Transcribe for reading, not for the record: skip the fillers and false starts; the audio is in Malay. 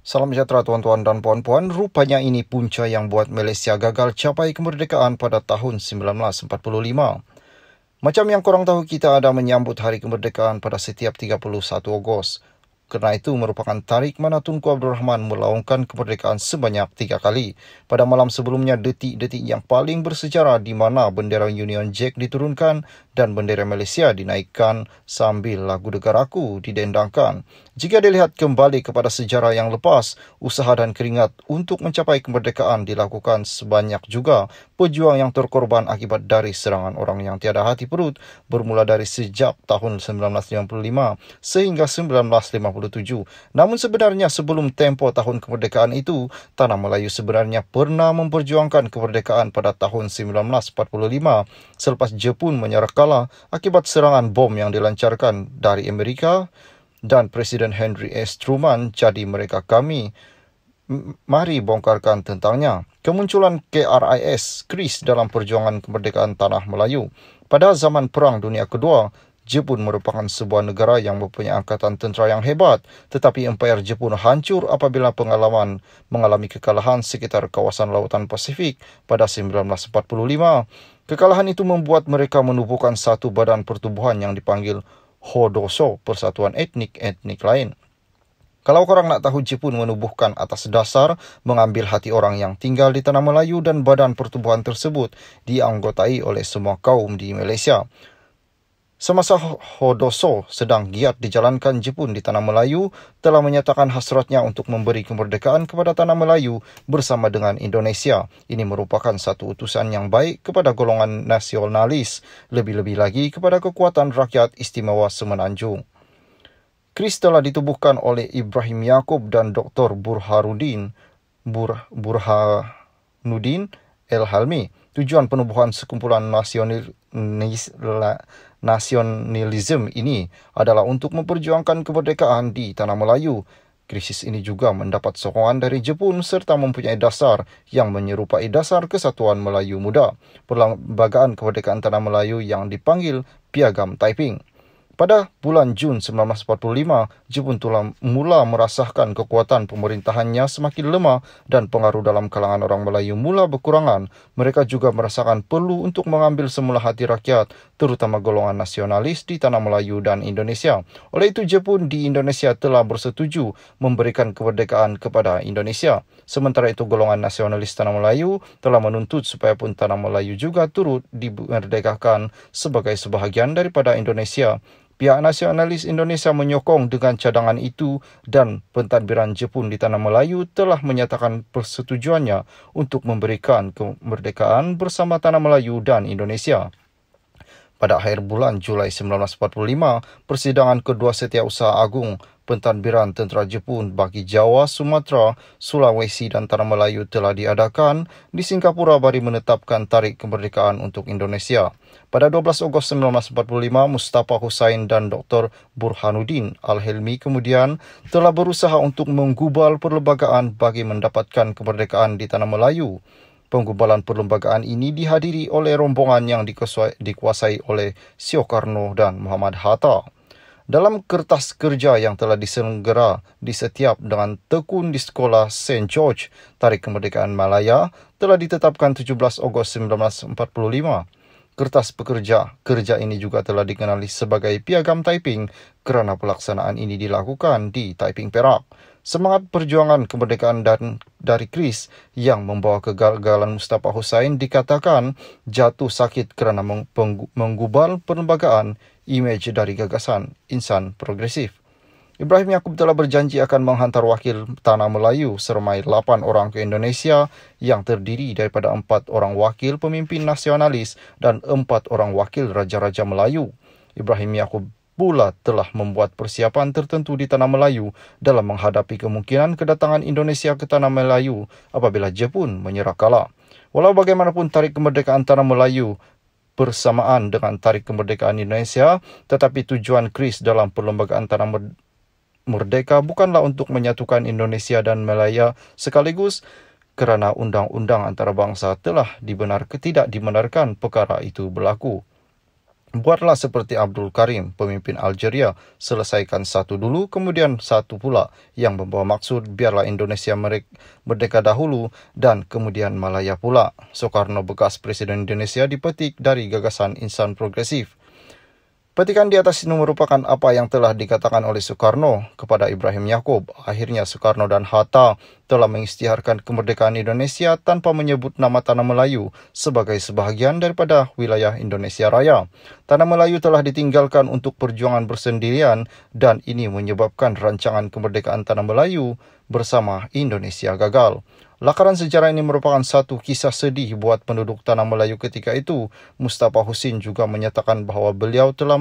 Salam sejahtera tuan-tuan dan puan-puan, rupanya ini punca yang buat Malaysia gagal capai kemerdekaan pada tahun 1945. Macam yang korang tahu, kita ada menyambut hari kemerdekaan pada setiap 31 Ogos. Kerana itu merupakan tarikh mana Tunku Abdul Rahman melaungkan kemerdekaan sebanyak 3 kali. Pada malam sebelumnya, detik-detik yang paling bersejarah di mana bendera Union Jack diturunkan dan bendera Malaysia dinaikkan sambil lagu Negaraku didendangkan. Jika dilihat kembali kepada sejarah yang lepas, usaha dan keringat untuk mencapai kemerdekaan dilakukan sebanyak juga pejuang yang terkorban akibat dari serangan orang yang tiada hati perut bermula dari sejak tahun 1955 sehingga 1957. Namun sebenarnya sebelum tempoh tahun kemerdekaan itu, Tanah Melayu sebenarnya pernah memperjuangkan kemerdekaan pada tahun 1945 selepas Jepun menyerah kalah akibat serangan bom yang dilancarkan dari Amerika dan Presiden Henry S. Truman. Jadi kami mari bongkarkan tentangnya. Kemunculan KRIS dalam perjuangan kemerdekaan Tanah Melayu. Pada zaman Perang Dunia Kedua, Jepun merupakan sebuah negara yang mempunyai angkatan tentera yang hebat, tetapi Empayar Jepun hancur apabila mengalami kekalahan sekitar kawasan Lautan Pasifik pada 1945. Kekalahan itu membuat mereka menubuhkan satu badan pertubuhan yang dipanggil Hodoso, Persatuan Etnik lain. Kalau korang nak tahu, Jepun menubuhkan atas dasar mengambil hati orang yang tinggal di Tanah Melayu dan badan pertubuhan tersebut dianggotai oleh semua kaum di Malaysia. Semasa Hodoso sedang giat dijalankan, Jepun di Tanah Melayu telah menyatakan hasratnya untuk memberi kemerdekaan kepada Tanah Melayu bersama dengan Indonesia. Ini merupakan satu utusan yang baik kepada golongan nasionalis, lebih-lebih lagi kepada kekuatan rakyat istimewa Semenanjung. KRIS telah ditubuhkan oleh Ibrahim Yaakob dan Dr. Burhanuddin El-Halmi. Tujuan penubuhan sekumpulan nasionalisme ini adalah untuk memperjuangkan kemerdekaan di Tanah Melayu. Krisis ini juga mendapat sokongan dari Jepun serta mempunyai dasar yang menyerupai dasar Kesatuan Melayu Muda, Perlembagaan Kemerdekaan Tanah Melayu yang dipanggil Piagam Taiping. Pada bulan Jun 1945, Jepun telah mula merasakan kekuatan pemerintahannya semakin lemah dan pengaruh dalam kalangan orang Melayu mula berkurangan. Mereka juga merasakan perlu untuk mengambil semula hati rakyat, terutama golongan nasionalis di Tanah Melayu dan Indonesia. Oleh itu, Jepun di Indonesia telah bersetuju memberikan kemerdekaan kepada Indonesia. Sementara itu, golongan nasionalis Tanah Melayu telah menuntut supaya pun Tanah Melayu juga turut dimerdekakan sebagai sebahagian daripada Indonesia. Pihak nasionalis Indonesia menyokong dengan cadangan itu dan pentadbiran Jepun di Tanah Melayu telah menyatakan persetujuannya untuk memberikan kemerdekaan bersama Tanah Melayu dan Indonesia. Pada akhir bulan Julai 1945, persidangan kedua Setiausaha Agung Pentadbiran Tentera Jepun bagi Jawa, Sumatera, Sulawesi dan Tanah Melayu telah diadakan di Singapura bagi menetapkan tarikh kemerdekaan untuk Indonesia. Pada 12 Ogos 1945, Mustafa Hussain dan Dr. Burhanuddin Al-Hilmi kemudian telah berusaha untuk menggubal perlembagaan bagi mendapatkan kemerdekaan di Tanah Melayu. Penggubalan perlembagaan ini dihadiri oleh rombongan yang dikuasai oleh Sukarno dan Muhammad Hatta. Dalam kertas kerja yang telah diselenggara di setiap dengan tekun di sekolah St. George, tarikh kemerdekaan Malaya telah ditetapkan 17 Ogos 1945. Kertas kerja ini juga telah dikenali sebagai Piagam Taiping kerana pelaksanaan ini dilakukan di Taiping, Perak. Semangat perjuangan kemerdekaan dari KRIS yang membawa kegagalan Mustafa Hussain dikatakan jatuh sakit kerana menggubal perlembagaan imej dari gagasan insan progresif. Ibrahim Yaakob telah berjanji akan menghantar wakil Tanah Melayu sermai 8 orang ke Indonesia yang terdiri daripada 4 orang wakil pemimpin nasionalis dan 4 orang wakil Raja-Raja Melayu. Ibrahim Yaakob pula telah membuat persiapan tertentu di Tanah Melayu dalam menghadapi kemungkinan kedatangan Indonesia ke Tanah Melayu apabila Jepun menyerah kalah. Walau bagaimanapun tarikh kemerdekaan Tanah Melayu bersamaan dengan tarikh kemerdekaan Indonesia, tetapi tujuan KRIS dalam perlembagaan Tanah Merdeka bukanlah untuk menyatukan Indonesia dan Malaya sekaligus, kerana undang-undang antarabangsa telah tidak dibenarkan perkara itu berlaku. Buatlah seperti Abdul Karim, pemimpin Algeria, selesaikan satu dulu, kemudian satu pula, yang membawa maksud biarlah Indonesia merdeka dahulu dan kemudian Malaya pula. Soekarno, bekas Presiden Indonesia, dipetik dari gagasan insan progresif. Petikan di atas ini merupakan apa yang telah dikatakan oleh Soekarno kepada Ibrahim Yaakob. Akhirnya Soekarno dan Hatta telah mengisytiharkan kemerdekaan Indonesia tanpa menyebut nama Tanah Melayu sebagai sebahagian daripada wilayah Indonesia Raya. Tanah Melayu telah ditinggalkan untuk perjuangan bersendirian dan ini menyebabkan rancangan kemerdekaan Tanah Melayu bersama Indonesia gagal. Lakaran sejarah ini merupakan satu kisah sedih buat penduduk Tanah Melayu ketika itu. Mustafa Husin juga menyatakan bahwa beliau telah